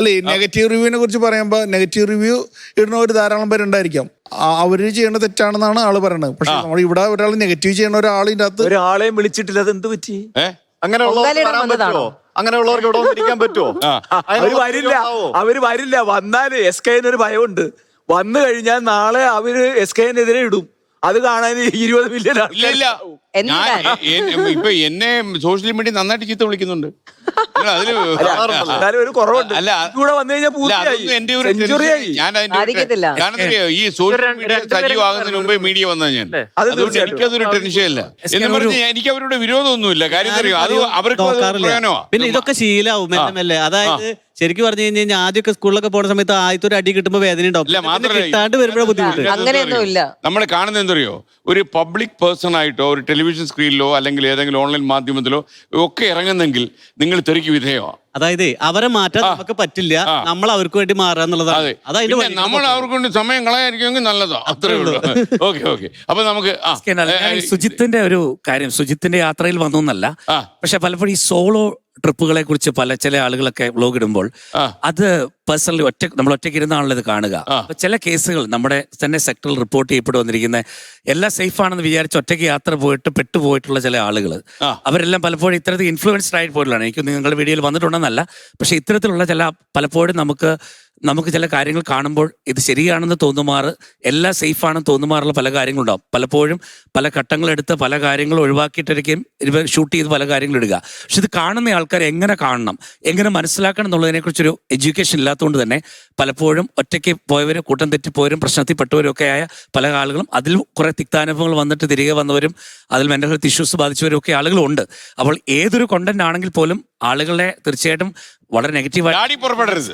അല്ലെ നെഗറ്റീവ് റിവ്യൂവിനെ കുറിച്ച് പറയുമ്പോൾ നെഗറ്റീവ് റിവ്യൂ ഇടുന്ന ഒരു ധാരാളം പേരുണ്ടായിരിക്കാം. അവര് ചെയ്യണ തെറ്റാണെന്നാണ് ആള് പറയണത്. പക്ഷെ നമ്മൾ ഇവിടെ ഒരാൾ നെഗറ്റീവ് ചെയ്യണ ഒരാളിൻ്റെ അകത്ത് ഒരാളെയും വിളിച്ചിട്ടില്ല. അത് എന്ത് പറ്റി? അങ്ങനെയുള്ളവർക്ക് ഇവിടെ വന്നിരിക്കാൻ പറ്റുമോ? അവര് വരില്ല. വന്നാല് SKN ഒരു ഭയമുണ്ട്. വന്നു കഴിഞ്ഞാൽ നാളെ അവര് SKN-എതിരെ ഇടും. അത് കാണാൻ 20 മില്യൺ ഇപ്പൊ എന്നെ സോഷ്യൽ മീഡിയ നന്നായിട്ട് ചീത്ത വിളിക്കുന്നുണ്ട്. ഒരു കുറവുണ്ട്. കൂടെ വന്നു കഴിഞ്ഞാൽ എന്റെ ഒരു ഈ സോഷ്യൽ മീഡിയ സജീവമാകുന്നതിന് മുമ്പേ മീഡിയ വന്നത് ഞാൻ. അതുകൊണ്ട് എനിക്കതൊരു ടെൻഷനില്ല എന്ന് പറഞ്ഞ് എനിക്ക് അവരുടെ വിരോധമൊന്നുമില്ല. കാര്യം അറിയോ, അത് അവർക്ക് പിന്നെ ഇതൊക്കെ ശീലാവും മെല്ലെ. അതായത് ശരിക്കും പറഞ്ഞു കഴിഞ്ഞാൽ ആദ്യമൊക്കെ സ്കൂളിലൊക്കെ പോകുന്ന സമയത്ത് ആദ്യത്തെ ഒരു അടി കിട്ടുമ്പോൾ വേദന ഉണ്ടാവും. കിട്ടാണ്ട് വരുമ്പോഴേ ബുദ്ധിമുട്ട്. അങ്ങനെയൊന്നുമില്ല. നമ്മൾ കാണുന്നത് എന്തറിയോ, ഒരു പബ്ലിക് പേഴ്സൺ ആയിട്ടോ ഒരു ടെലിവിഷൻ സ്ക്രീനിലോ അല്ലെങ്കിൽ ഏതെങ്കിലും ഓൺലൈൻ മാധ്യമത്തിലോ ഒക്കെ ഇറങ്ങുന്നെങ്കിൽ നിങ്ങൾ തെറിക്ക് വിധേയമാണ്. അതായത് അവരെ മാറ്റാൻ നമുക്ക് പറ്റില്ല, നമ്മൾ അവർക്ക് വേണ്ടി മാറുക എന്നുള്ളതാണ്. നമ്മൾ അവർക്ക് വേണ്ടി സമയം കളയാതിരിക്കുമെങ്കിൽ നല്ലതാ. അത്രേ ഉള്ളൂ. Okay okay. അപ്പൊ നമുക്ക് സുജിത്തിന്റെ ഒരു കാര്യം, സുജിത്തിന്റെ യാത്രയിൽ വന്നു എന്നല്ല, പക്ഷെ പലപ്പോഴും ഈ സോളോ ട്രിപ്പുകളെ കുറിച്ച് ചില ആളുകളൊക്കെ വ്ലോഗ് ഇടുമ്പോൾ അത് പേഴ്സണലി നമ്മൾ ഒറ്റയ്ക്ക് ഇരുന്നാണല്ലോ ഇത് കാണുക. അപ്പൊ ചില കേസുകൾ നമ്മുടെ തന്നെ സെക്ടറിൽ റിപ്പോർട്ട് ചെയ്യപ്പെട്ട് വന്നിരിക്കുന്ന എല്ലാം സേഫ് ആണെന്ന് വിചാരിച്ച് ഒറ്റയ്ക്ക് യാത്ര പോയിട്ട് പെട്ടുപോയിട്ടുള്ള ചില ആളുകൾ, അവരെല്ലാം പലപ്പോഴും ഇത്തരത്തിൽ ഇൻഫ്ലുവൻസ്ഡ് ആയിട്ട് പോയിട്ടുള്ളതാണ്. എനിക്ക് നിങ്ങളുടെ വീഡിയോയിൽ വന്നിട്ടുണ്ടെന്നല്ല, പക്ഷെ ഇത്തരത്തിലുള്ള പലപ്പോഴും നമുക്ക് ചില കാര്യങ്ങൾ കാണുമ്പോൾ ഇത് ശരിയാണെന്ന് തോന്നുമാറ്, എല്ലാം സേഫ് ആണെന്ന് തോന്നുമാറുള്ള പല കാര്യങ്ങളുണ്ടാവും. പലപ്പോഴും പല ഘട്ടങ്ങളെടുത്ത് പല കാര്യങ്ങളും ഒഴിവാക്കിയിട്ടായിരിക്കും ഇവർ ഷൂട്ട് ചെയ്ത് പല കാര്യങ്ങളും ഇടുക. പക്ഷെ ഇത് കാണുന്ന ആൾക്കാർ എങ്ങനെ കാണണം, എങ്ങനെ മനസ്സിലാക്കണം എന്നുള്ളതിനെക്കുറിച്ചൊരു എഡ്യൂക്കേഷൻ ഇല്ലാത്തതുകൊണ്ട് തന്നെ പലപ്പോഴും ഒറ്റയ്ക്ക് പോയവരും കൂട്ടം തെറ്റിപ്പോയവരും പ്രശ്നത്തിൽപ്പെട്ടവരും ഒക്കെ ആയ പല ആളുകളും, അതിൽ കുറെ തിക്താനുഭവങ്ങൾ വന്നിട്ട് തിരികെ വന്നവരും അതിൽ മെന്റൽ ഹെൽത്ത് ഇഷ്യൂസ് ബാധിച്ചവരും ഒക്കെ ആളുകളുണ്ട്. അപ്പോൾ ഏതൊരു കണ്ടന്റ് ആണെങ്കിൽ പോലും ആളുകളെ തീർച്ചയായിട്ടും വളരെ നെഗറ്റീവായി പുറപ്പെടരുത്.